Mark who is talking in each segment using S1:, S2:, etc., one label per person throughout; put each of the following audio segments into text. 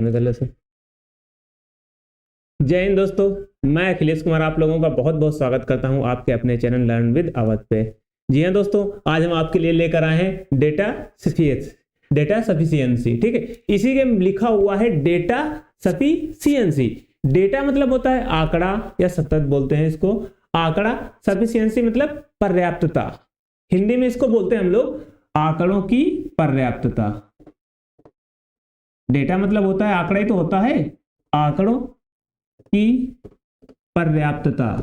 S1: गलत है। जय हिंद दोस्तों, मैं अखिलेश कुमार आप लोगों का बहुत बहुत स्वागत करता हूं आपके अपने चैनल लर्न विद अवध पे। जी हां दोस्तों, आज हम आपके लिए लेकर आए हैं डेटा सफिशिएंसी। ठीक है, इसी के लिखा हुआ है डेटा सफिशिएंसी। डेटा मतलब होता है आंकड़ा या सतत बोलते हैं इसको आंकड़ा। सफिशिएंसी मतलब पर्याप्तता, हिंदी में इसको बोलते हैं हम लोग आंकड़ों की पर्याप्तता। डेटा मतलब होता है आंकड़ा ही तो होता है, आंकड़ों की पर्याप्तता,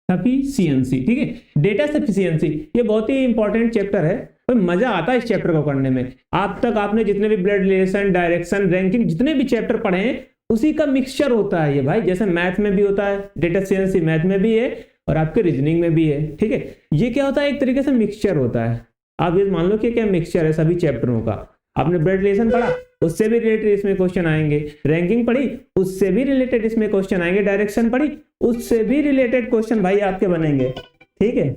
S1: सफिशिएंसी। ठीक है, डेटा सफिशिएंसी ये बहुत ही इंपॉर्टेंट चैप्टर है, तो मजा आता है इस चैप्टर को करने में। आप तक आपने जितने भी ब्लड रिलेशन, डायरेक्शन, रैंकिंग जितने भी चैप्टर पढ़े हैं उसी का मिक्सचर होता है ये भाई। जैसे मैथ में भी होता है डेटा सफिशिएंसी, मैथ में भी है और आपके रीजनिंग में भी है। ठीक है, ये क्या होता है, एक तरीके से मिक्सचर होता है। आप ये मान लो कि क्या मिक्सचर है सभी चैप्टरों का। आपने ब्लड रिलेशन पढ़ा, उससे भी रिलेटेड इसमें क्वेश्चन आएंगे। रैंकिंग पढ़ी, उससे भी रिलेटेड इसमें क्वेश्चन आएंगे। डायरेक्शन पढ़ी, उससे भी रिलेटेड क्वेश्चन भाई आपके बनेंगे। ठीक है,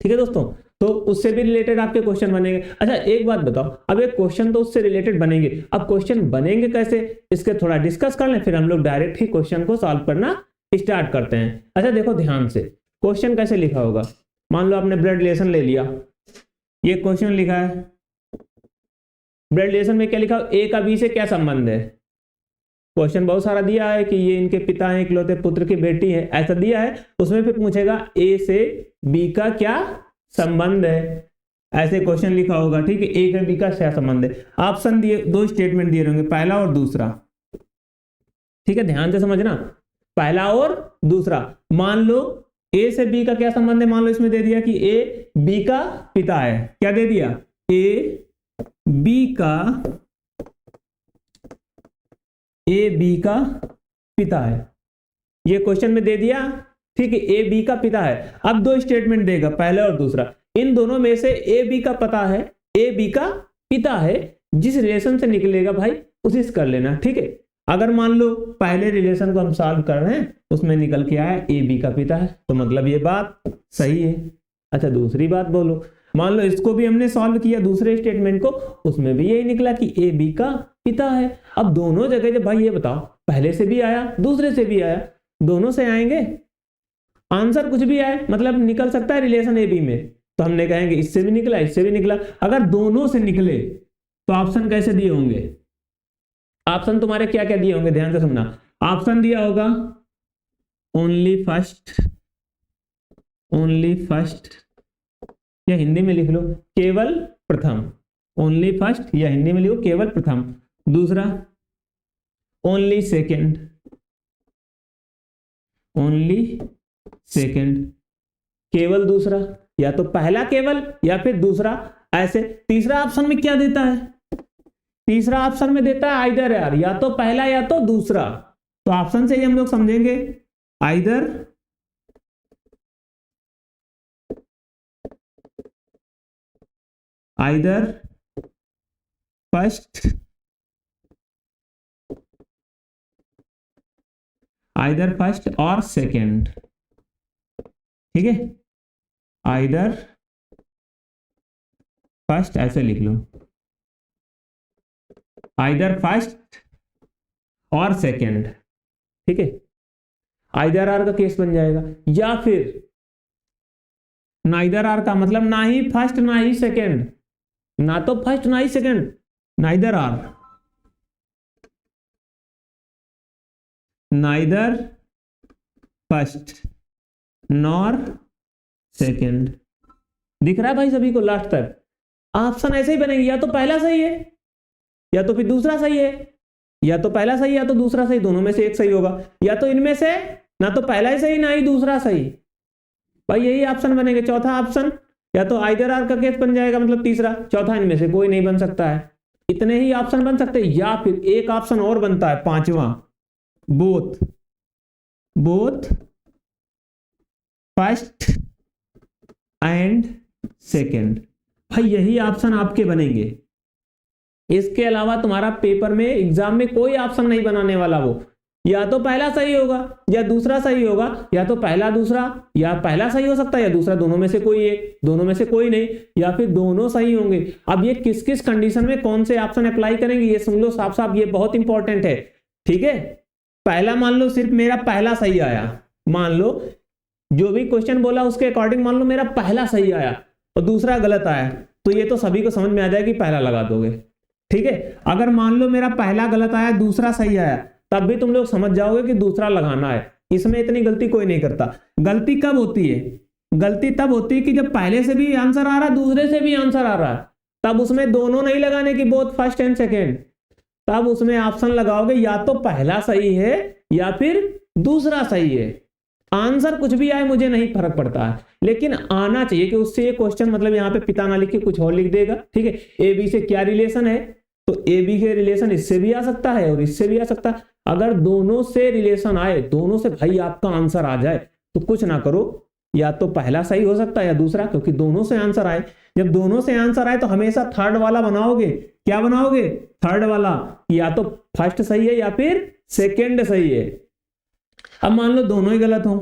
S1: ठीक है दोस्तों, तो उससे भी रिलेटेड आपके क्वेश्चन बनेंगे। अच्छा एक बात बताओ, अब एक क्वेश्चन तो उससे रिलेटेड बनेंगे, अब क्वेश्चन बनेंगे कैसे, इसके थोड़ा डिस्कस कर लें, फिर हम लोग डायरेक्ट ही क्वेश्चन को सॉल्व करना स्टार्ट करते हैं। अच्छा देखो ध्यान से, क्वेश्चन कैसे लिखा होगा। मान लो आपने ब्लड रिलेशन ले लिया, ये क्वेश्चन लिखा है। ब्लड रिलेशन में क्या लिखा, ए का बी से क्या संबंध है। क्वेश्चन बहुत सारा दिया है कि ये इनके पिता हैं, इकलौते पुत्र की बेटी है, ऐसा दिया है। उसमें फिर पूछेगा ए से बी का क्या संबंध है, ऐसे क्वेश्चन लिखा होगा। ठीक है, ए से बी का क्या संबंध है। ऑप्शन दिए, दो स्टेटमेंट दिए होंगे, पहला और दूसरा। ठीक है, ध्यान से समझना, पहला और दूसरा। मान लो ए से बी का क्या संबंध है, मान लो इसमें दे दिया कि ए बी का पिता है। क्या दे दिया, ए बी का पिता है, ये क्वेश्चन में दे दिया। ठीक है, ए बी का पिता है। अब दो स्टेटमेंट देगा, पहला और दूसरा। इन दोनों में से ए बी का पता है, ए बी का पिता है, जिस रिलेशन से निकलेगा भाई उसी से कर लेना। ठीक है, अगर मान लो पहले रिलेशन को हम सॉल्व कर रहे हैं, उसमें निकल के आया ए बी का पिता है, तो मतलब ये बात सही है। अच्छा दूसरी बात बोलो, मान लो इसको भी हमने सॉल्व किया, दूसरे स्टेटमेंट को, उसमें भी यही निकला कि ए बी का पिता है। अब दोनों जगह जब भाई ये बताओ, पहले से भी आया दूसरे से भी आया, दोनों से आएंगे, आंसर कुछ भी आए मतलब निकल सकता है रिलेशन ए बी में, तो हमने कहेंगे इससे भी निकला इससे भी निकला। अगर दोनों से निकले तो ऑप्शन कैसे दिए होंगे, ऑप्शन तुम्हारे क्या क्या दिए होंगे, ध्यान से सुनना। ऑप्शन दिया होगा ओनली फर्स्ट, या हिंदी में लिख लो केवल प्रथम। ओनली फर्स्ट, या हिंदी में लिखो केवल प्रथम। दूसरा ओनली सेकंड, केवल दूसरा, या तो पहला केवल या फिर दूसरा ऐसे। तीसरा ऑप्शन में क्या देता है, तीसरा ऑप्शन में देता है आइदर यार, या तो पहला या तो दूसरा। तो ऑप्शन से ही हम लोग समझेंगे आइदर फर्स्ट, और सेकंड। ठीक है, आइदर फर्स्ट ऐसे लिख लो, आइदर फर्स्ट और सेकंड। ठीक है, आइदर आर का केस बन जाएगा, या फिर नाइदर आर का मतलब ना ही फर्स्ट ना ही सेकंड, ना तो फर्स्ट ना ही second, neither or, neither first nor second. दिख रहा है भाई सभी को लास्ट तक। ऑप्शन ऐसे ही बनेंगे, या तो पहला सही है या तो फिर दूसरा सही है, या तो पहला सही या तो दूसरा सही, दोनों में से एक सही होगा, या तो इनमें से ना तो पहला ही सही ना ही दूसरा सही, भाई यही ऑप्शन बनेंगे। चौथा ऑप्शन या तो आइदर आर का केस बन जाएगा, मतलब तीसरा, चौथा इनमें से कोई नहीं बन सकता है। इतने ही ऑप्शन बन सकते हैं, या फिर एक ऑप्शन और बनता है पांचवा, बोथ फर्स्ट एंड सेकंड। भाई यही ऑप्शन आपके बनेंगे, इसके अलावा तुम्हारा पेपर में एग्जाम में कोई ऑप्शन नहीं बनाने वाला वो। या तो पहला सही होगा या दूसरा सही होगा, या तो पहला दूसरा, या पहला सही हो सकता है या दूसरा, दोनों में से कोई एक, दोनों में से कोई नहीं, या फिर दोनों सही होंगे। अब ये किस किस कंडीशन में कौन से ऑप्शन अप्लाई करेंगे ये सुन लो साफ साफ, ये बहुत इंपॉर्टेंट है। ठीक है, पहला मान लो सिर्फ मेरा पहला सही आया, मान लो जो भी क्वेश्चन बोला उसके अकॉर्डिंग मान लो मेरा पहला सही आया और दूसरा गलत आया, तो ये तो सभी को समझ में आ जाएगा कि पहला लगा दोगे। ठीक है, अगर मान लो मेरा पहला गलत आया दूसरा सही आया, तब भी तुम लोग समझ जाओगे कि दूसरा लगाना है। इसमें इतनी गलती कोई नहीं करता। गलती कब होती है? गलती तब होती है कि जब पहले से भी आंसर आ रहा है दूसरे से भी आंसर आ रहा है, तब उसमें दोनों नहीं लगाने की, बोथ फर्स्ट एंड सेकेंड, तब उसमें ऑप्शन लगाओगे या तो पहला सही है या फिर दूसरा सही है। आंसर कुछ भी आए मुझे नहीं फर्क पड़ता है, लेकिन आना चाहिए कि उससे ये क्वेश्चन मतलब यहाँ पे पिता ना लिख के कुछ और लिख देगा। ठीक है, ए बी से क्या रिलेशन है, तो ए बी के रिलेशन इससे भी आ सकता है और इससे भी आ सकता है। अगर दोनों से रिलेशन आए, दोनों से भाई आपका आंसर आ जाए, तो कुछ ना करो, या तो पहला सही हो सकता है या दूसरा, क्योंकि दोनों से आंसर आए। जब दोनों से आंसर आए तो हमेशा थर्ड वाला बनाओगे। क्या बनाओगे? थर्ड वाला, या तो फर्स्ट सही है या फिर सेकेंड सही है। अब मान लो दोनों ही गलत हो,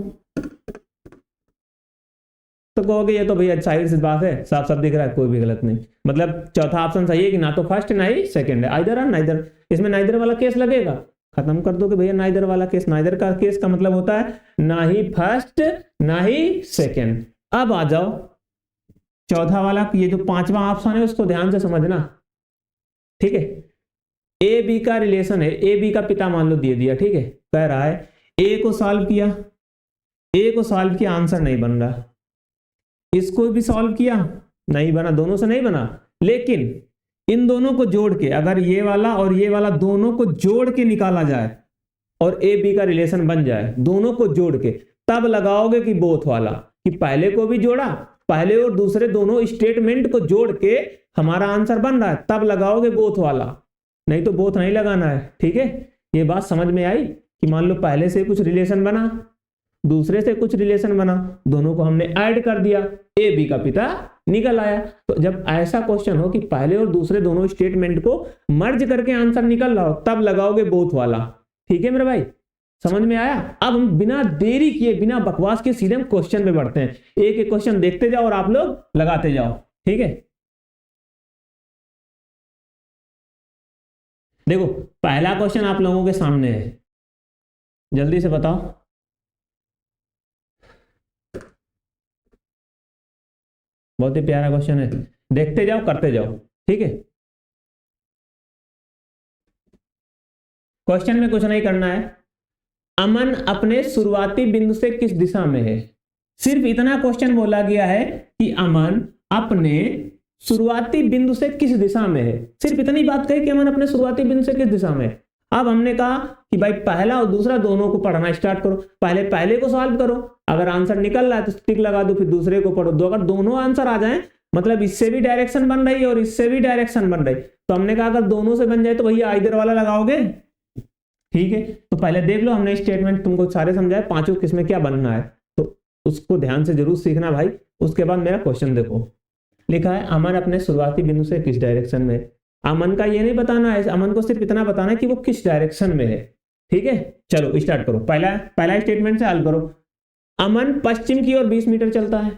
S1: तो कहोगे ये तो भैया साइड से बात है, साफ साफ दिख रहा है कोई भी गलत नहीं, मतलब चौथा ऑप्शन सही है कि ना तो फर्स्ट ना ही सेकंड है, आइदर और नाइदर। इसमें नाइदर वाला केस लगेगा, खत्म कर दो कि भैया नाइदर वाला केस। नाइदर का केस का मतलब होता है ना ही फर्स्ट ना ही सेकंड। अब आ जाओ चौथा वाला, ये जो पांचवा ऑप्शन है उसको ध्यान से समझना। ठीक है, ए बी का रिलेशन है, ए बी का पिता मान लो दे दिया। ठीक है, कह रहा है ए को सॉल्व किया, ए को सॉल्व किया, आंसर नहीं बन रहा। इसको भी सॉल्व किया, नहीं बना, दोनों से नहीं बना। लेकिन इन दोनों को जोड़ के, अगर ये वाला और ये वाला दोनों को जोड़ के निकाला जाए और ए बी का रिलेशन बन जाए, दोनों को जोड़ के, तब लगाओगे कि बोथ वाला, कि पहले को भी जोड़ा, पहले और दूसरे दोनों स्टेटमेंट को जोड़ के हमारा आंसर बन रहा है, तब लगाओगे बोथ वाला, नहीं तो बोथ नहीं लगाना है। ठीक है, ये बात समझ में आई कि मान लो पहले से कुछ रिलेशन बना, दूसरे से कुछ रिलेशन बना, दोनों को हमने ऐड कर दिया, ए बी का पिता निकल आया। तो जब ऐसा क्वेश्चन हो कि पहले और दूसरे दोनों स्टेटमेंट को मर्ज करके आंसर निकल रहा हो, तब लगाओगे बोथ वाला। ठीक है मेरे भाई, समझ में आया? अब हम बिना देरी किए, बिना बकवास के सीधे हम क्वेश्चन पे बढ़ते हैं। एक एक क्वेश्चन देखते जाओ और आप लोग लगाते जाओ। ठीक है, देखो पहला क्वेश्चन आप लोगों के सामने है, जल्दी से बताओ। बहुत ही प्यारा क्वेश्चन है, देखते जाओ करते जाओ। ठीक है, क्वेश्चन में कुछ नहीं करना है। अमन अपने शुरुआती बिंदु से किस दिशा में है? सिर्फ इतना क्वेश्चन बोला गया है कि अमन अपने शुरुआती बिंदु से किस दिशा में है, सिर्फ इतनी बात कही कि अमन अपने शुरुआती बिंदु से किस दिशा में है। अब हमने कहा कि भाई पहला और दूसरा दोनों को पढ़ना स्टार्ट करो, पहले को सॉल्व करो, अगर आंसर निकल रहा है तो टिक लगा दो, फिर दूसरे को पढ़ो। दो अगर दोनों आंसर आ जाएं, मतलब इससे भी डायरेक्शन बन रही है और इससे भी डायरेक्शन बन रही, तो हमने कहा अगर दोनों से बन जाए तो भैया आइदर वाला लगाओगे। ठीक है, तो पहले देख लो, हमने स्टेटमेंट तुमको सारे समझाए, पांचों किसमें क्या बनना है, तो उसको ध्यान से जरूर सीखना भाई। उसके बाद मेरा क्वेश्चन देखो, लिखा है अमन अपने शुरुआती बिंदु से किस डायरेक्शन में। अमन का ये नहीं बताना है, अमन को सिर्फ इतना बताना है कि वो किस डायरेक्शन में है। ठीक है, चलो स्टार्ट करो। पहला स्टेटमेंट से हल करो। अमन पश्चिम की ओर 20 मीटर चलता है।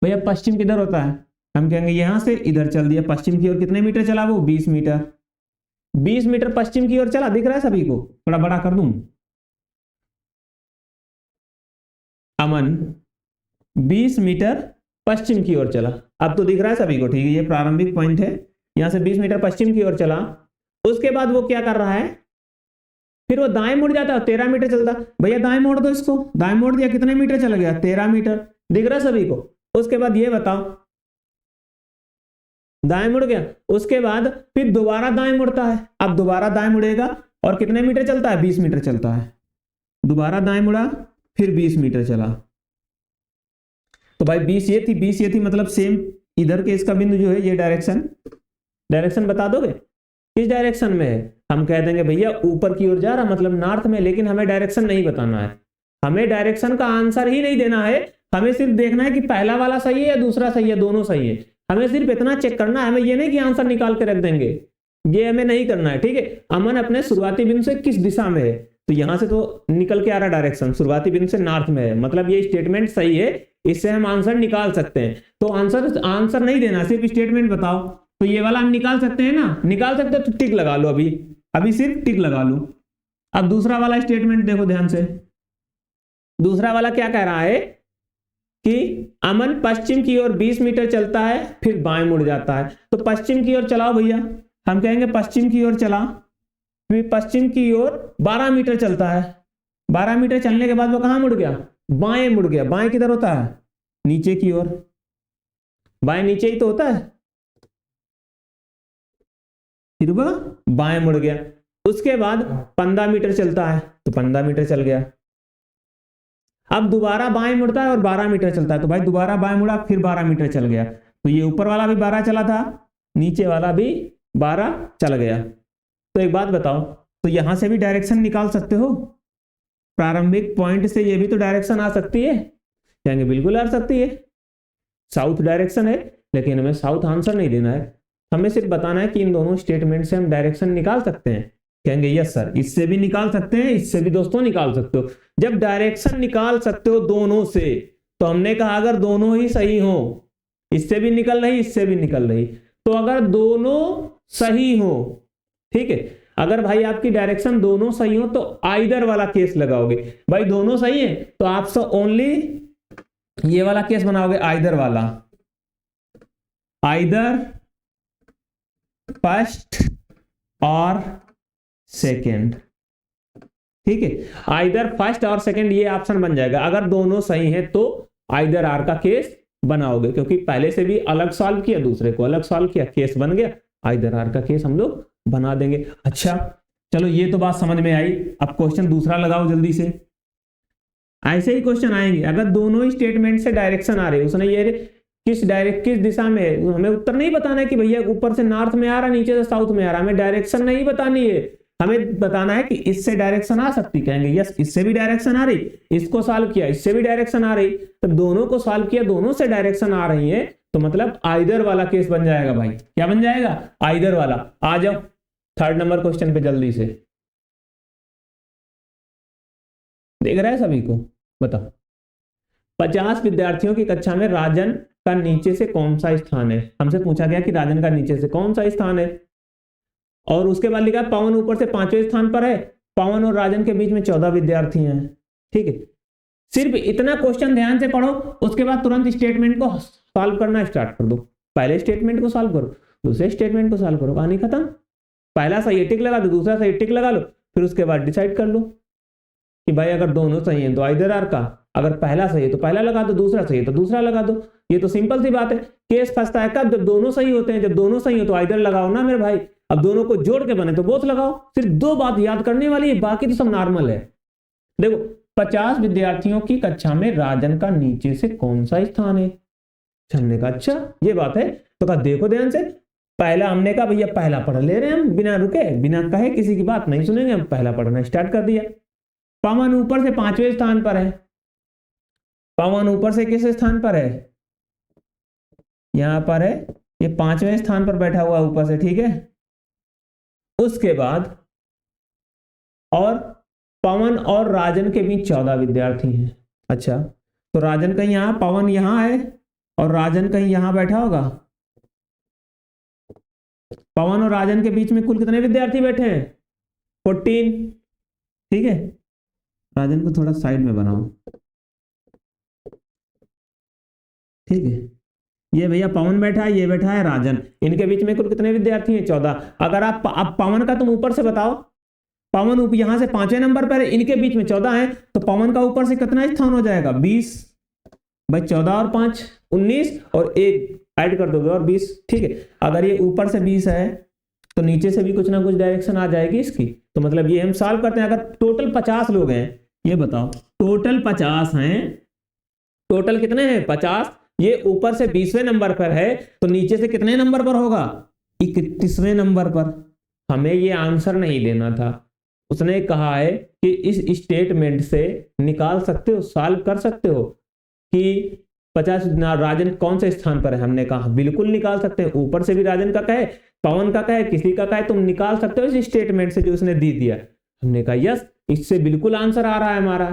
S1: भैया पश्चिम किधर होता है? हम कहेंगे यहां से इधर चल दिया, पश्चिम की ओर कितने मीटर चला वो? 20 मीटर। 20 मीटर पश्चिम की ओर चला, दिख रहा है सभी को? थोड़ा बड़ा कर दूं। अमन 20 मीटर पश्चिम की ओर चला, अब तो दिख रहा है सभी को। ठीक है, ये प्रारंभिक पॉइंट है, यहां से 20 मीटर पश्चिम की ओर चला। उसके बाद वो क्या कर रहा है, फिर वो दाएं मुड़ जाता है, 13 मीटर चलता। भैया दाएं मोड़ दो इसको, दाएं मोड़ दिया, कितने मीटर चला गया? 13 मीटर, दिख रहा है सभी को। उसके बाद ये बताओ, दाएं मुड़ गया, उसके बाद फिर दोबारा दाएं मुड़ता है। अब दोबारा दाएं मुड़ेगा और कितने मीटर चलता है? 20 मीटर चलता है। दोबारा दाएं मुड़ा, फिर 20 मीटर चला। तो भाई 20 ये थी, मतलब सेम इधर के इसका बिंदु जो है, ये डायरेक्शन बता दोगे किस डायरेक्शन में है? हम कह देंगे भैया ऊपर की ओर जा रहा, मतलब नॉर्थ में, लेकिन हमें डायरेक्शन नहीं बताना है, हमें डायरेक्शन का आंसर ही नहीं देना है, हमें सिर्फ देखना है कि पहला वाला सही है या दूसरा सही है, दोनों सही है। हमें सिर्फ इतना चेक करना है, हमें ये नहीं कि आंसर निकाल के रख देंगे। ये हमें नहीं करना है, ठीक है। अमन अपने शुरुआती बिंदु से किस दिशा में है, तो यहां से तो निकल के आ रहा डायरेक्शन शुरुआती बिंदु से नॉर्थ में है, मतलब ये स्टेटमेंट सही है, इससे हम आंसर निकाल सकते हैं। तो आंसर नहीं देना, सिर्फ स्टेटमेंट बताओ। तो ये वाला हम निकाल सकते हैं ना, निकाल सकते हो तो टिक लगा लो, अभी सिर्फ टिक लगा लो। अब दूसरा वाला स्टेटमेंट देखो ध्यान से, दूसरा वाला क्या कह रहा है कि अमन पश्चिम की ओर 20 मीटर चलता है फिर बाएं मुड़ जाता है। तो पश्चिम की ओर चलाओ भैया, हम कहेंगे पश्चिम की ओर चला, फिर पश्चिम की ओर 12 मीटर चलता है, 12 मीटर चलने के बाद वो कहां मुड़ गया, बाएं मुड़ गया। बाएं किधर होता है, नीचे की ओर, बाएं नीचे ही तो होता है, फिर वह बाएं मुड़ गया। उसके बाद 15 मीटर चलता है तो 15 मीटर चल गया। अब दोबारा बाएं मुड़ता है और 12 मीटर चलता है, तो भाई दोबारा बाएं मुड़ा फिर 12 मीटर चल गया। तो ये ऊपर वाला भी 12 चला था, नीचे वाला भी 12 चल गया। तो एक बात बताओ, तो यहां से भी डायरेक्शन निकाल सकते हो, प्रारंभिक पॉइंट से ये भी तो डायरेक्शन आ सकती है, कहेंगे बिल्कुल आ सकती है, साउथ डायरेक्शन है, लेकिन हमें साउथ आंसर नहीं देना है, हमें सिर्फ बताना है कि इन दोनों स्टेटमेंट से हम डायरेक्शन निकाल सकते हैं। कहेंगे यस सर, इससे भी निकाल सकते हैं, इससे भी दोस्तों निकाल सकते हो। जब डायरेक्शन निकाल सकते हो दोनों से, तो हमने कहा अगर दोनों ही सही हो, इससे भी निकल रही इससे भी निकल रही, तो अगर दोनों सही हो, ठीक है, अगर भाई आपकी डायरेक्शन दोनों सही हो तो आइदर वाला केस लगाओगे। भाई दोनों सही है तो आप सब ओनली ये वाला केस बनाओगे, आइदर वाला, आइदर फर्स्ट और सेकेंड, ठीक है, आइदर फर्स्ट और सेकेंड ये ऑप्शन बन जाएगा। अगर दोनों सही है तो आइदर आर का केस बनाओगे, क्योंकि पहले से भी अलग सॉल्व किया, दूसरे को अलग सॉल्व किया, केस बन गया, आइदर आर का केस हम लोग बना देंगे। अच्छा चलो ये तो बात समझ में आई। अब क्वेश्चन दूसरा लगाओ जल्दी से। ऐसे ही क्वेश्चन आएंगे, अगर दोनों ही स्टेटमेंट से डायरेक्शन आ रहे, उसने ये किस दिशा में है, हमें उत्तर नहीं बताना है कि भैया ऊपर से नॉर्थ में आ रहा, नीचे से साउथ में आ रहा, हमें डायरेक्शन नहीं बतानी है, हमें बताना है कि इससे डायरेक्शन आ सकती, कहेंगे यस इससे भी डायरेक्शन आ रही, इसको सॉल्व किया इससे भी डायरेक्शन आ रही, तो दोनों को सॉल्व किया दोनों से डायरेक्शन आ रही है, तो मतलब आइदर वाला केस बन जाएगा। भाई क्या बन जाएगा, आइदर वाला। आ जाओ थर्ड नंबर क्वेश्चन पे जल्दी से, देख रहा है सभी को, बताओ। 50 विद्यार्थियों की कक्षा में राजन का नीचे से कौन सा स्थान है, हमसे पूछा गया कि राजन का नीचे से कौन सा स्थान है, और उसके बाद लिखा पवन ऊपर से 5वें स्थान पर है, पवन और राजन के बीच में 14 विद्यार्थी हैं, ठीक है। सिर्फ इतना क्वेश्चन ध्यान से पढ़ो, उसके बाद तुरंत स्टेटमेंट को सॉल्व करना स्टार्ट कर दो। पहले स्टेटमेंट को सॉल्व करो, दूसरे स्टेटमेंट को सॉल्व करो, कहानी खत्म। पहला सही टिक लगा दो, दूसरा सही टिक लगा लो, फिर उसके बाद डिसाइड कर लो कि भाई अगर दोनों सही हैं तो आइदर आर का, अगर पहला सही है तो पहला लगा दो, दूसरा सही है तो दूसरा लगा दो। ये तो सिंपल सी बात है। केस फंसता है कब, जब दोनों सही होते हैं, जब दोनों सही हो तो आइदर लगाओ ना मेरे भाई। अब दोनों को जोड़ के बने तो बोथ लगाओ। सिर्फ दो बात याद करने वाली है, बाकी तो सब नॉर्मल है। देखो 50 विद्यार्थियों की कक्षा में राजन का नीचे से कौन सा स्थान है, हमने कहा अच्छा ये बात है, तो कहा देखो ध्यान से, पहला हमने कहा भैया पहला पढ़ ले रहे हैं हम, बिना रुके बिना कहे किसी की बात नहीं सुनेंगे, हम पहला पढ़ना स्टार्ट कर दिया। पवन ऊपर से 5वें स्थान पर है, पवन ऊपर से किस स्थान पर है, यहां पर है, ये 5वें स्थान पर बैठा हुआ ऊपर से, ठीक है। उसके बाद और पवन और राजन के बीच 14 विद्यार्थी हैं। अच्छा तो राजन कहीं यहां, पवन यहां है और राजन कहीं यहां बैठा होगा। पवन और राजन के बीच में कुल कितने विद्यार्थी बैठे हैं, 14, ठीक है। राजन को थोड़ा साइड में बनाओ, ठीक है। ये भैया पवन बैठा है, ये बैठा है राजन, इनके बीच में कुल कितने विद्यार्थी हैं, 14। अगर आप पवन का तुम ऊपर से बताओ, पवन यहां से 5वें नंबर पर है, इनके बीच में 14 है, तो पवन का ऊपर से कितना स्थान हो जाएगा, 20। भाई 14 और 5 19 और 1 ऐड कर दोगे और 20, ठीक है। अगर ये ऊपर से 20 है तो नीचे से भी कुछ ना कुछ डायरेक्शन आ जाएगी इसकी। तो मतलब ये हम सॉल्व करते हैं। अगर टोटल 50 लोग हैं, ये बताओ टोटल 50 हैं, टोटल कितने हैं 50, ये ऊपर से 20वें नंबर पर है तो नीचे से कितने नंबर पर होगा, 31वें नंबर पर। हमें ये आंसर नहीं देना था, उसने कहा है कि इस स्टेटमेंट से निकाल सकते हो, सॉल्व कर सकते हो कि 50 राजन कौन से स्थान पर है। हमने कहा बिल्कुल निकाल सकते हैं, ऊपर से भी राजन का कहे पवन का है, किसी का है, तुम निकाल सकते हो इस स्टेटमेंट से जो उसने दी दिया। हमने कहा यस, इससे बिल्कुल आंसर आ रहा है हमारा।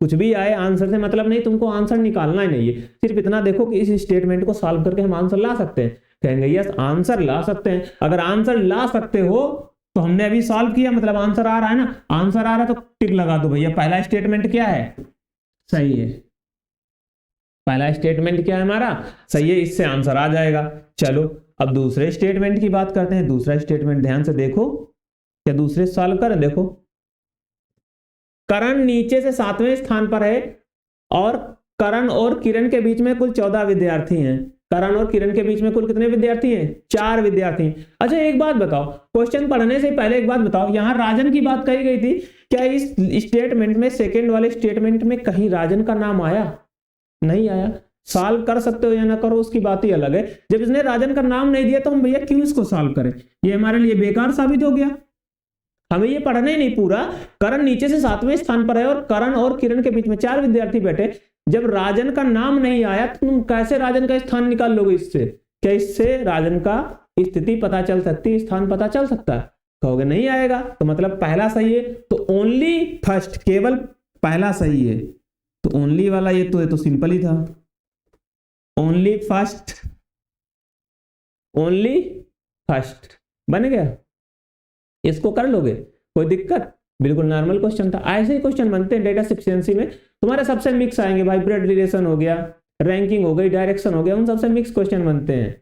S1: कुछ भी आए आंसर से मतलब नहीं, तुमको आंसर निकालना ही नहीं है, सिर्फ इतना देखो कि इस स्टेटमेंट को सॉल्व करके हम आंसर ला सकते हैं। कहेंगे यस आंसर ला सकते हैं। अगर आंसर ला सकते हो तो हमने अभी सॉल्व किया, मतलब आंसर आ रहा है ना, आंसर आ रहा है तो टिक लगा दो भैया। पहला स्टेटमेंट क्या है, सही है। पहला स्टेटमेंट क्या है हमारा, सही है, इससे आंसर आ जाएगा। चलो अब दूसरे स्टेटमेंट की बात करते हैं। दूसरा स्टेटमेंट ध्यान से देखो, क्या दूसरे सॉल्व करें। देखो करण नीचे से 7वें स्थान पर है और करण और किरण के बीच में कुल 14 विद्यार्थी हैं। करण और किरण के बीच में कुल कितने विद्यार्थी हैं, 4 विद्यार्थी। अच्छा एक बात बताओ, क्वेश्चन पढ़ने से पहले एक बात बताओ, यहां राजन की बात कही गई थी, क्या इस स्टेटमेंट में, सेकंड वाले स्टेटमेंट में कहीं राजन का नाम आया? नहीं आया। सॉल्व कर सकते हो या ना करो उसकी बात ही अलग है। जब इसने राजन का नाम नहीं दिया तो हम भैया क्यों इसको सॉल्व करें, ये हमारे लिए बेकार साबित हो गया। हमें ये पढ़ना ही नहीं पूरा। करण नीचे से 7वें स्थान पर है और करण और किरण के बीच में 4 विद्यार्थी बैठे। जब राजन का नाम नहीं आया तो तुम कैसे राजन का स्थान निकाल लोगे इससे? क्या इससे राजन का स्थिति पता चल सकती, स्थान पता चल सकता है? कहोगे नहीं आएगा, तो मतलब पहला सही है। तो ओनली फर्स्ट, केवल पहला सही है। तो ओनली वाला ये तो सिंपल ही था, ओनली फर्स्ट, ओनली फर्स्ट बन गया। इसको कर लोगे, कोई दिक्कत? बिल्कुल नॉर्मल क्वेश्चन था। ऐसे ही क्वेश्चन बनते हैं डेटा सफिशिएंसी में, तुम्हारे सबसे मिक्स आएंगे भाई। ब्लड रिलेशन हो गया, रैंकिंग हो गई, डायरेक्शन हो गया, उन सबसे मिक्स क्वेश्चन बनते हैं।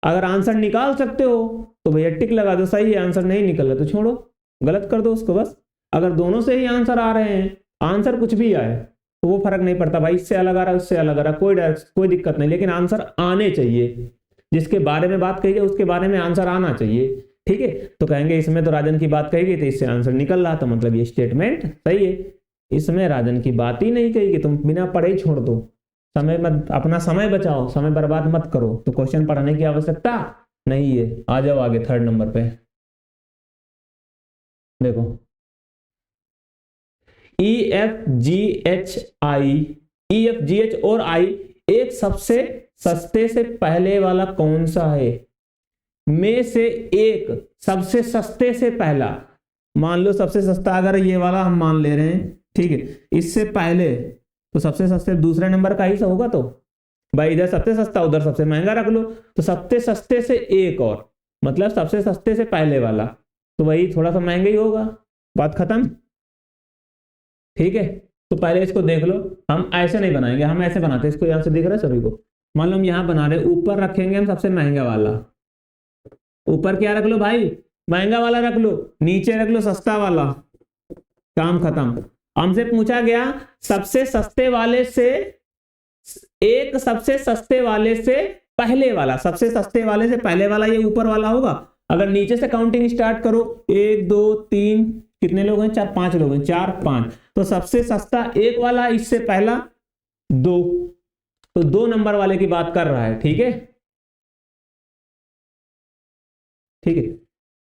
S1: अगर आंसर निकाल सकते हो तो भैया टिक लगा दो, सही है। आंसर नहीं निकल रहा तो छोड़ो, गलत कर दो उसको बस। अगर दोनों से ही आंसर आ रहे हैं, आंसर कुछ भी आए तो वो फर्क नहीं पड़ता भाई, इससे अलग आ रहा है उससे अलग आ रहा है, कोई दिक्कत नहीं, लेकिन आंसर आने चाहिए। जिसके बारे में बात कही जाए उसके बारे में आंसर आना चाहिए, ठीक है। तो कहेंगे इसमें तो राजन की बात कही गई थी, इससे आंसर निकल रहा, तो मतलब ये स्टेटमेंट सही है। इसमें राजन की बात ही नहीं कही कि तुम बिना पढ़े ही छोड़ दो। समय मत, अपना समय बचाओ, समय बर्बाद मत करो। तो क्वेश्चन पढ़ने की आवश्यकता नहीं है। आ जाओ आगे 3rd नंबर पे। देखो EFGH और I एक सबसे सस्ते से पहले वाला कौन सा है? में से एक सबसे सस्ते से पहला, मान लो सबसे सस्ता अगर ये वाला हम मान ले रहे हैं, ठीक है, इससे पहले तो सबसे सस्ते दूसरे नंबर का ही से होगा। तो भाई इधर सबसे सस्ता उधर सबसे महंगा रख लो, तो सबसे सस्ते से एक और, मतलब सबसे सस्ते से पहले वाला, तो वही थोड़ा सा महंगा ही होगा। बात खत्म, ठीक है। तो पहले इसको देख लो, हम ऐसे नहीं बनाएंगे, हम ऐसे बनाते हैं। इसको यहां से दिख रहा है सभी को, मान लो हम यहां बना रहे, ऊपर रखेंगे हम सबसे महंगा वाला। ऊपर क्या रख लो भाई, महंगा वाला रख लो, नीचे रख लो सस्ता वाला, काम खत्म। हमसे पूछा गया सबसे सस्ते वाले से एक, सबसे सस्ते वाले से पहले वाला, सबसे सस्ते वाले से पहले वाला ये ऊपर वाला होगा। अगर नीचे से काउंटिंग स्टार्ट करो, 1 2 3, कितने लोग हैं, 4 5 लोग हैं, 4 5, तो सबसे सस्ता एक वाला, इससे पहला 2, तो 2 नंबर वाले की बात कर रहा है, ठीक है। ठीक है,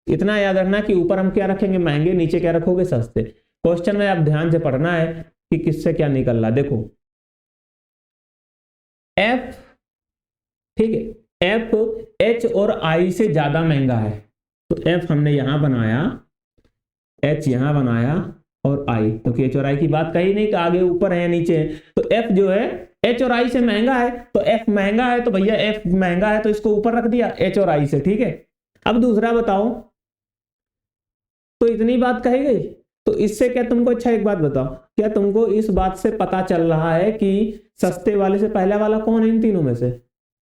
S1: इतना याद रखना कि ऊपर हम क्या रखेंगे, महंगे, नीचे क्या रखोगे, सस्ते। क्वेश्चन में आप ध्यान से पढ़ना है कि किससे क्या निकल रहा है। देखो F, ठीक है, F H और I से ज्यादा महंगा है, तो F हमने यहां बनाया, H यहां बनाया और I, क्योंकि H और I की बात कही नहीं कि आगे ऊपर है या नीचे है। तो F जो है H और I से महंगा है, तो F महंगा है, तो भैया F महंगा है तो इसको ऊपर रख दिया H और I से, ठीक है। अब दूसरा बताओ, तो इतनी बात कही गई, तो इससे क्या तुमको, अच्छा एक बात बताओ, क्या तुमको इस बात से पता चल रहा है कि सस्ते वाले से पहला वाला कौन है इन तीनों में से?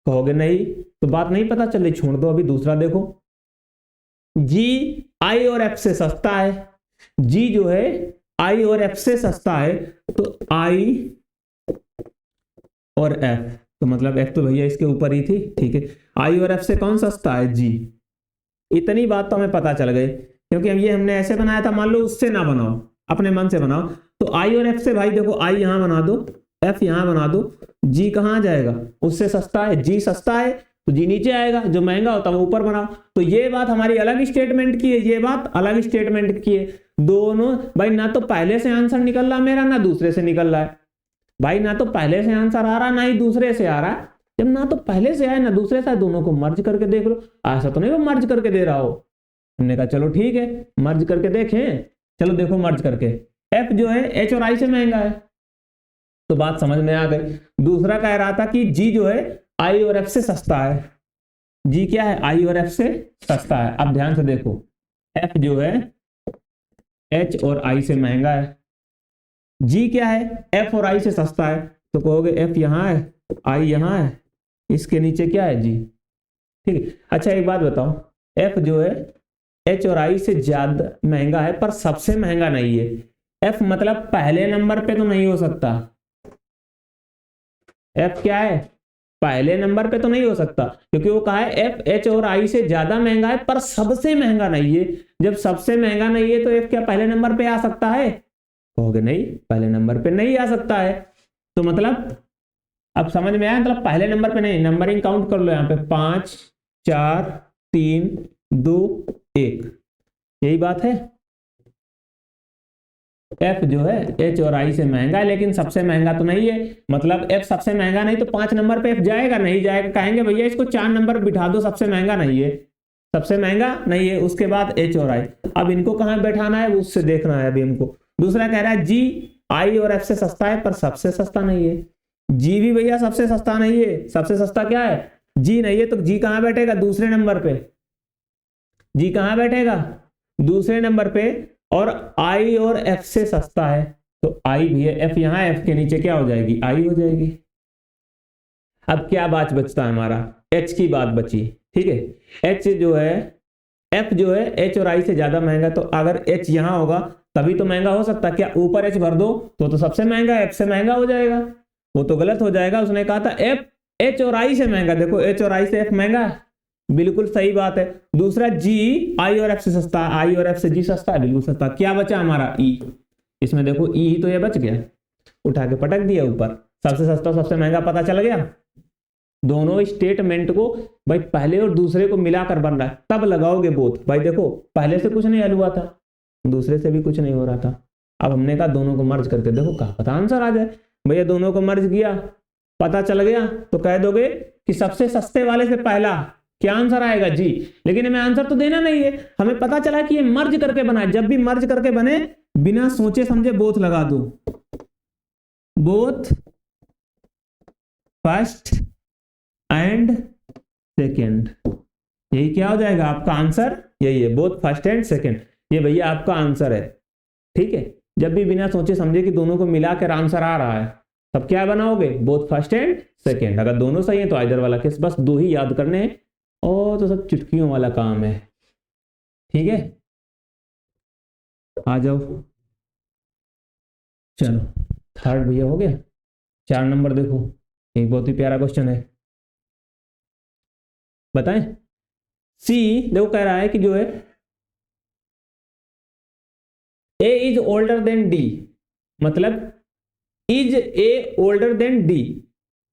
S1: कहोगे नहीं, तो बात नहीं पता चल रही, छोड़ दो। अभी दूसरा देखो, G I और F से सस्ता है, G जो है I और F से सस्ता है, तो I और F, तो मतलब F तो भैया इसके ऊपर ही थी, ठीक है। I और F से कौन सस्ता है, G। इतनी बात तो हमें पता चल गई, क्योंकि हम ये हमने ऐसे बनाया था, मान लो उससे ना बनाओ, अपने मन से बनाओ। तो I और F से भाई देखो, I यहां बना दो, F यहां बना दो, G कहां जाएगा, उससे सस्ता है, G सस्ता है तो G नीचे आएगा, जो महंगा होता है वो ऊपर बनाओ। तो ये बात हमारी अलग स्टेटमेंट की है, ये बात अलग स्टेटमेंट की है। दोनों भाई, ना तो पहले से आंसर निकल रहा मेरा, ना दूसरे से निकल रहा है भाई, ना तो पहले से आंसर आ रहा ना ही दूसरे से आ रहा है। जब ना तो पहले से आए ना दूसरे से आए, दोनों को मर्ज करके देख लो। ऐसा तो नहीं वो मर्ज करके दे रहा हो। हमने कहा चलो ठीक है मर्ज करके देखें। चलो देखो मर्ज करके, एफ जो है एच और आई से महंगा है, तो बात समझ में आ गई। दूसरा कह रहा था कि जी जो है आई और एफ से सस्ता है। जी क्या है, आई और एफ से सस्ता है। अब ध्यान से देखो, एफ जो है एच और आई से महंगा है, जी क्या है, एफ और आई से सस्ता है। तो कहोगे एफ यहां है, आई यहां है, इसके नीचे क्या है, जी। ठीक है। अच्छा एक बात बताओ, एफ जो है एच और आई से ज्यादा महंगा है पर सबसे महंगा नहीं है। एफ मतलब पहले नंबर पे तो नहीं हो सकता। एफ क्या है, पहले नंबर पे तो नहीं हो सकता, क्योंकि वो कहा है एफ एच और आई से ज्यादा महंगा है पर सबसे महंगा नहीं है। जब सबसे महंगा नहीं है तो एफ क्या पहले नंबर पे आ सकता है? कहोगे नहीं, पहले नंबर पे नहीं आ सकता है। तो मतलब अब समझ में आया, मतलब पहले नंबर पे नहीं। नंबरिंग काउंट कर लो यहाँ पे, 5 4 3 2 1, यही बात है। एफ जो है एच और आई से महंगा है लेकिन सबसे महंगा तो नहीं है। मतलब एफ सबसे महंगा नहीं तो 5 नंबर पे एफ जाएगा नहीं जाएगा, कहेंगे भैया इसको 4 नंबर बिठा दो, सबसे महंगा नहीं है, सबसे महंगा नहीं है। उसके बाद एच और आई, अब इनको कहां बैठाना है उससे देखना है अभी हमको। दूसरा कह रहा है जी आई और एफ से सस्ता है पर सबसे सस्ता नहीं है। जी भी भैया सबसे सस्ता नहीं है। सबसे सस्ता क्या है, जी नहीं है, तो जी कहां बैठेगा, दूसरे नंबर पे। जी कहां बैठेगा, दूसरे नंबर पे। और आई और एफ से सस्ता है तो आई भी है, एफ यहां, एफ के नीचे क्या हो जाएगी, आई हो जाएगी। अब क्या बात बचता है हमारा, एच की बात बची। ठीक है, एच जो है, एफ जो है एच और आई से ज्यादा महंगा, तो अगर एच यहां होगा तभी तो महंगा हो सकता। क्या ऊपर एच भर दो तो सबसे महंगा एफ से महंगा हो जाएगा? वो तो गलत हो जाएगा। उसने कहा था एफ एच और आई से महंगा, देखो एच और आई से एफ महंगा है, बिल्कुल सही बात है। दूसरा जी आई और एफ से सस्ता, आई और एफ से जी सस्ता है, बिल्कुल सस्ता। क्या बचा हमारा, ई। इसमें देखो ई ही तो ये बच गया, उठा के पटक दिया ऊपर, सबसे सस्ता सबसे महंगा पता चल गया। दोनों स्टेटमेंट को भाई पहले और दूसरे को मिलाकर बन रहा है, तब लगाओगे बोथ। भाई देखो पहले से कुछ नहीं हल हुआ था, दूसरे से भी कुछ नहीं हो रहा था। अब हमने कहा दोनों को मर्ज करके देखो, कहा पता आंसर आ जाए। भैया दोनों को मर्ज किया, पता चल गया, तो कह दोगे कि सबसे सस्ते वाले से पहला क्या आंसर आएगा, जी। लेकिन हमें आंसर तो देना नहीं है, हमें पता चला कि ये मर्ज करके बना है। जब भी मर्ज करके बने बिना सोचे समझे बोथ लगा दो, बोथ फर्स्ट एंड सेकेंड, यही क्या हो जाएगा आपका आंसर, यही है, बोथ फर्स्ट एंड सेकेंड। ये भैया आपका आंसर है। ठीक है, जब भी बिना सोचे समझे कि दोनों को मिलाकर आंसर आ रहा है तब क्या बनाओगे, बोथ फर्स्ट एंड सेकेंड। अगर दोनों सही है तो आइदर वाला केस, बस दो ही याद करने हैं और तो सब चुटकियों वाला काम है। ठीक है, आ जाओ। चलो थर्ड भैया हो गया। 4 नंबर देखो, एक बहुत ही प्यारा क्वेश्चन है, बताएं। सी देखो कह रहा है कि जो है ए इज ओल्डर देन डी, मतलब is a older than D,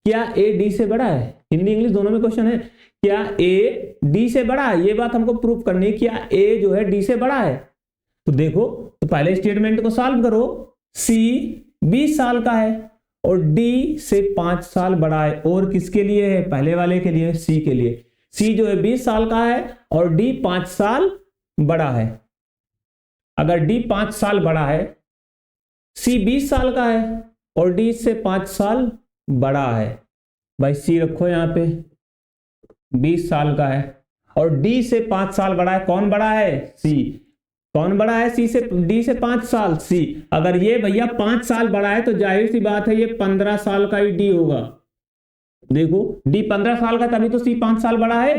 S1: क्या ए डी से बड़ा है? हिंदी इंग्लिश दोनों में क्वेश्चन है। क्या ए डी से बड़ा है, ये बात हमको प्रूफ करनी है। क्या ए जो है डी से बड़ा है? तो देखो, तो पहले स्टेटमेंट को सॉल्व करो। सी 20 साल का है और डी से 5 साल बड़ा है, और किसके लिए है, पहले वाले के लिए, सी के लिए। सी जो है 20 साल का है और डी 5 साल बड़ा है। अगर डी 5 साल बड़ा है, सी 20 साल का है और डी से 5 साल बड़ा है, भाई सी रखो यहां पे, 20 साल का है और डी से 5 साल बड़ा है। कौन बड़ा है, सी। कौन बड़ा है, सी से, डी से 5 साल, सी। अगर ये भैया 5 साल बड़ा है तो जाहिर सी बात है ये 15 साल का ही डी होगा। देखो डी 15 साल का, तभी तो सी 5 साल बड़ा है।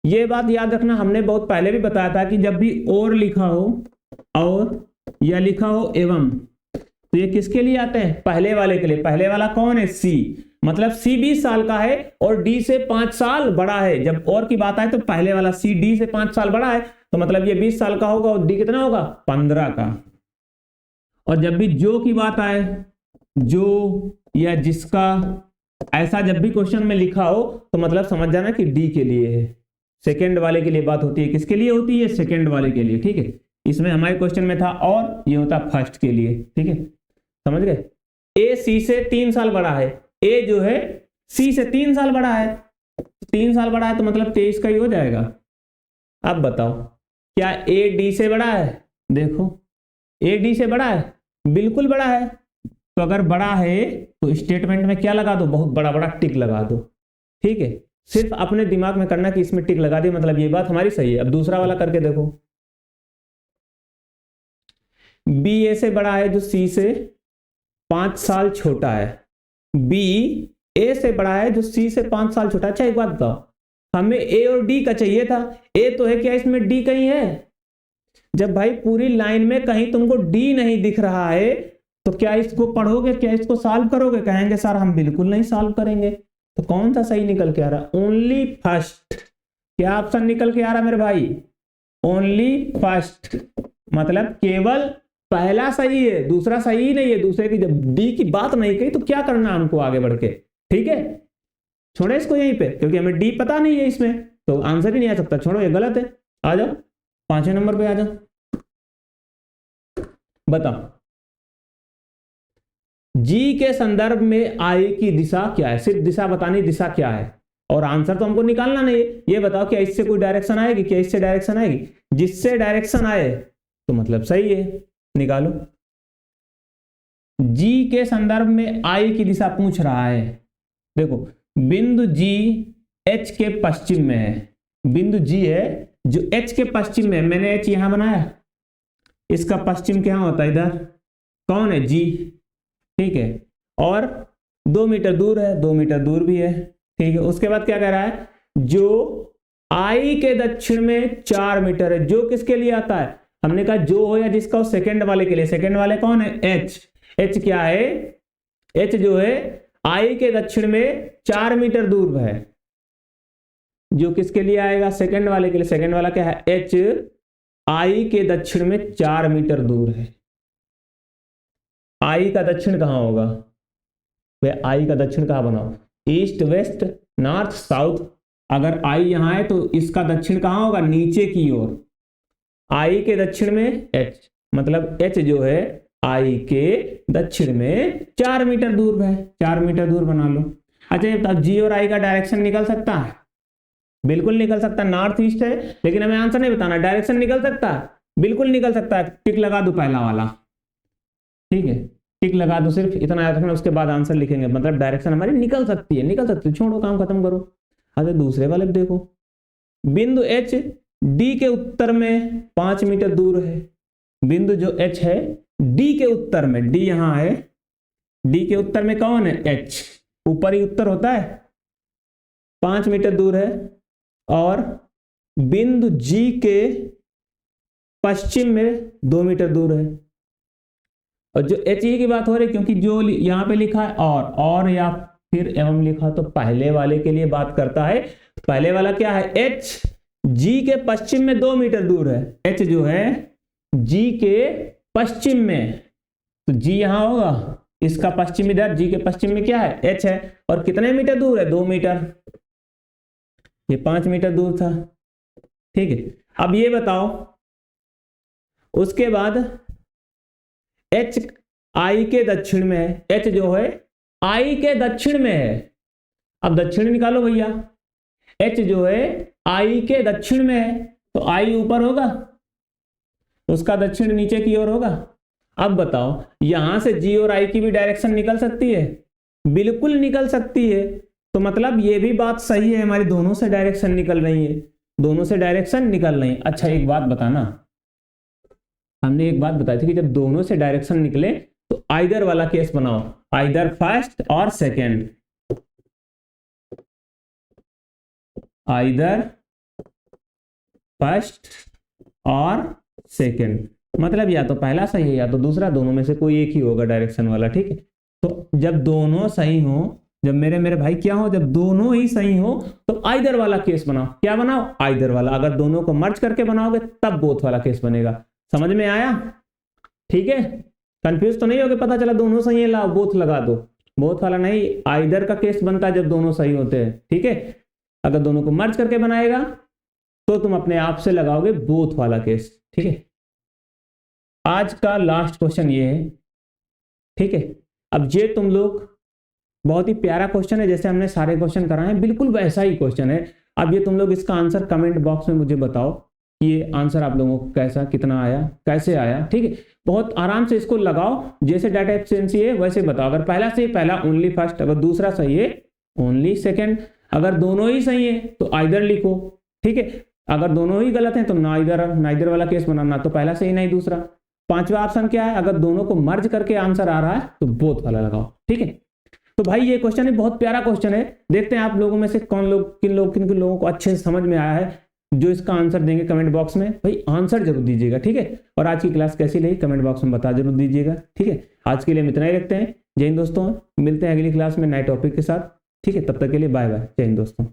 S1: ये बात याद रखना, हमने बहुत पहले भी बताया था कि जब भी और लिखा हो, और या लिखा हो एवं, तो ये किसके लिए आते हैं, पहले वाले के लिए। पहले वाला कौन है, सी। मतलब सी 20 साल का है और डी से 5 साल बड़ा है। जब और की बात आए तो पहले वाला सी डी से 5 साल बड़ा है, तो मतलब ये 20 साल का होगा और डी कितना होगा, 15 का। और जब भी जो की बात आए, जो या जिसका, ऐसा जब भी क्वेश्चन में लिखा हो तो मतलब समझ जाना कि डी के लिए है। सेकेंड वाले के लिए बात होती है, किसके लिए होती है, सेकेंड वाले के लिए। ठीक है, इसमें हमारे क्वेश्चन में था और, ये होता फर्स्ट के लिए। ठीक है, समझ गए। ए सी से 3 साल बड़ा है, ए जो है सी से 3 साल बड़ा है, 3 साल बड़ा है तो मतलब 23 का ही हो जाएगा। अब बताओ क्या ए डी से बड़ा है? देखो ए डी से बड़ा है, बिल्कुल बड़ा है। तो अगर बड़ा है तो स्टेटमेंट में क्या लगा दो? बहुत बड़ा बड़ा टिक लगा दो। ठीक है, सिर्फ अपने दिमाग में करना कि इसमें टिक लगा दी, मतलब ये बात हमारी सही है। अब दूसरा वाला करके देखो, बी ए से बड़ा है जो सी से 5 साल छोटा है, बी ए से बड़ा है जो सी से 5 साल छोटा है। अच्छा एक बात बताओ, हमें ए और डी का चाहिए था, ए तो है, क्या इसमें डी कहीं है? जब भाई पूरी लाइन में कहीं तुमको डी नहीं दिख रहा है तो क्या इसको पढ़ोगे, क्या इसको सॉल्व करोगे? कहेंगे सर हम बिल्कुल नहीं सॉल्व करेंगे। तो कौन सा सही निकल के आ रहा? Only first. क्या ऑप्शन निकल के आ रहा मेरे भाई? ओनली फर्स्ट, मतलब केवल पहला सही है, दूसरा सही नहीं है। दूसरे की जब डी की बात नहीं कही तो क्या करना हमको आगे बढ़ के? ठीक है, छोड़े इसको यहीं पे, क्योंकि हमें डी पता नहीं है इसमें, तो आंसर ही नहीं आ सकता। छोड़ो ये गलत है। आ जाओ 5वें नंबर पे आ जाओ, बताओ जी के संदर्भ में आई की दिशा क्या है? सिर्फ दिशा बतानी, दिशा क्या है, और आंसर तो हमको निकालना नहीं है। ये बताओ क्या इससे कोई डायरेक्शन आएगी? क्या इससे डायरेक्शन आएगी? जिससे डायरेक्शन आए तो मतलब सही है, निकालो। जी के संदर्भ में आई की दिशा पूछ रहा है। देखो बिंदु जी एच के पश्चिम में है, बिंदु जी है जो एच के पश्चिम में है। मैंने एच यहां बनाया, इसका पश्चिम क्या होता है? इधर कौन है? जी। ठीक है, और 2 मीटर दूर है, 2 मीटर दूर भी है। ठीक है, उसके बाद क्या कह रहा है? जो आई के दक्षिण में 4 मीटर है। जो किसके लिए आता है? हमने कहा जो हो या जिसका हो, सेकंड वाले के लिए। सेकंड वाले कौन है? एच। एच क्या है? एच जो है आई के दक्षिण में 4 मीटर दूर है। जो किसके लिए आएगा? सेकंड वाले के लिए। सेकंड वाला क्या है? एच आई के दक्षिण में 4 मीटर दूर है। आई का दक्षिण कहां होगा? वे आई का दक्षिण कहां बनाओ? East, west, north, south. अगर आई यहां है तो इसका दक्षिण कहां होगा? नीचे की ओर। आई के दक्षिण में एच, मतलब एच जो है आई के दक्षिण में 4 मीटर दूर है। 4 मीटर दूर बना लो। अच्छा अब जी और आई का डायरेक्शन निकल सकता है? बिल्कुल निकल सकता है। नॉर्थ ईस्ट है, लेकिन हमें आंसर नहीं बताना। डायरेक्शन निकल सकता है, बिल्कुल निकल सकता है। टिक लगा दो पहला वाला। ठीक है, टिक लगा दो, सिर्फ इतना याद रखना। उसके बाद आंसर लिखेंगे, मतलब डायरेक्शन हमारी निकल सकती है, निकल सकती है। छोड़ो, काम खत्म करो। अच्छा दूसरे वाले देखो, बिंदु एच डी के उत्तर में 5 मीटर दूर है। बिंदु जो एच है डी के उत्तर में, डी यहां है, डी के उत्तर में कौन है? एच। ऊपर ही उत्तर होता है। 5 मीटर दूर है, और बिंदु जी के पश्चिम में 2 मीटर दूर है। और जो एच ई की बात हो रही, क्योंकि जो यहां पे लिखा है और या फिर एवं लिखा, तो पहले वाले के लिए बात करता है। पहले वाला क्या है? एच जी के पश्चिम में 2 मीटर दूर है। एच जो है जी के पश्चिम में, तो जी यहां होगा, इसका पश्चिम इधर, जी के पश्चिम में क्या है? एच है। और कितने मीटर दूर है? 2 मीटर। ये 5 मीटर दूर था। ठीक है, अब ये बताओ, उसके बाद एच आई के दक्षिण में है। एच जो है आई के दक्षिण में है। अब दक्षिण निकालो भैया। एच जो है आई के दक्षिण में है, तो आई ऊपर होगा, उसका दक्षिण नीचे की ओर होगा। अब बताओ यहां से जी और आई की भी डायरेक्शन निकल सकती है? बिल्कुल निकल सकती है। तो मतलब ये भी बात सही है, हमारी दोनों से डायरेक्शन निकल रही है, दोनों से डायरेक्शन निकल रही है। अच्छा एक बात बताना, हमने एक बात बताई थी कि जब दोनों से डायरेक्शन निकले तो आइदर वाला केस बनाओ, आइदर फर्स्ट और सेकंड। आइदर फर्स्ट और सेकंड, मतलब या तो पहला सही है या तो दूसरा, दोनों में से कोई एक ही होगा डायरेक्शन वाला। ठीक है, तो जब दोनों सही हो, जब मेरे भाई क्या हो, जब दोनों ही सही हो तो आइदर वाला केस बनाओ। क्या बनाओ? आइदर वाला। अगर दोनों को मर्ज करके बनाओगे तब बोथ वाला केस बनेगा। समझ में आया? ठीक है, कंफ्यूज तो नहीं हो गए? पता चला दोनों सही है, लाओ बोथ लगा दो। बोथ वाला नहीं, आइदर का केस बनता है जब दोनों सही होते हैं। ठीक है, अगर दोनों को मर्ज करके बनाएगा तो तुम अपने आप से लगाओगे बोथ वाला केस। ठीक है, आज का लास्ट क्वेश्चन ये है। ठीक है, अब ये तुम लोग बहुत ही प्यारा क्वेश्चन है, जैसे हमने सारे क्वेश्चन कराए हैं बिल्कुल वैसा ही क्वेश्चन है। अब ये तुम लोग इसका आंसर कमेंट बॉक्स में मुझे बताओ कि ये आंसर आप लोगों को कैसा, कितना आया, कैसे आया, ठीक है। बहुत आराम से इसको लगाओ, जैसे डाटा एफिशिएंसी है वैसे बताओ। अगर पहला सही पहला ओनली फर्स्ट, अगर दूसरा सही है ओनली सेकंड, अगर दोनों ही सही है तो आइदर लिखो, ठीक है। अगर दोनों ही गलत हैं तो नाइदर वाला केस बनाना, तो पहला सही नहीं दूसरा। पांचवा ऑप्शन क्या है, अगर दोनों को मर्ज करके आंसर आ रहा है तो बोथ वाला लगाओ, ठीक है। तो भाई ये क्वेश्चन है बहुत प्यारा क्वेश्चन है। देखते हैं आप लोगों में से कौन लोग किन लोगों को अच्छे से समझ में आया है, जो इसका आंसर देंगे कमेंट बॉक्स में। भाई आंसर जरूर दीजिएगा, ठीक है। और आज की क्लास कैसी लगी कमेंट बॉक्स में बता जरूर दीजिएगा, ठीक है। आज के लिए हम इतना ही रखते हैं। जय हिंद दोस्तों, मिलते हैं अगली क्लास में नए टॉपिक के साथ, ठीक है। तब तक के लिए बाय बाय, जय हिंद दोस्तों।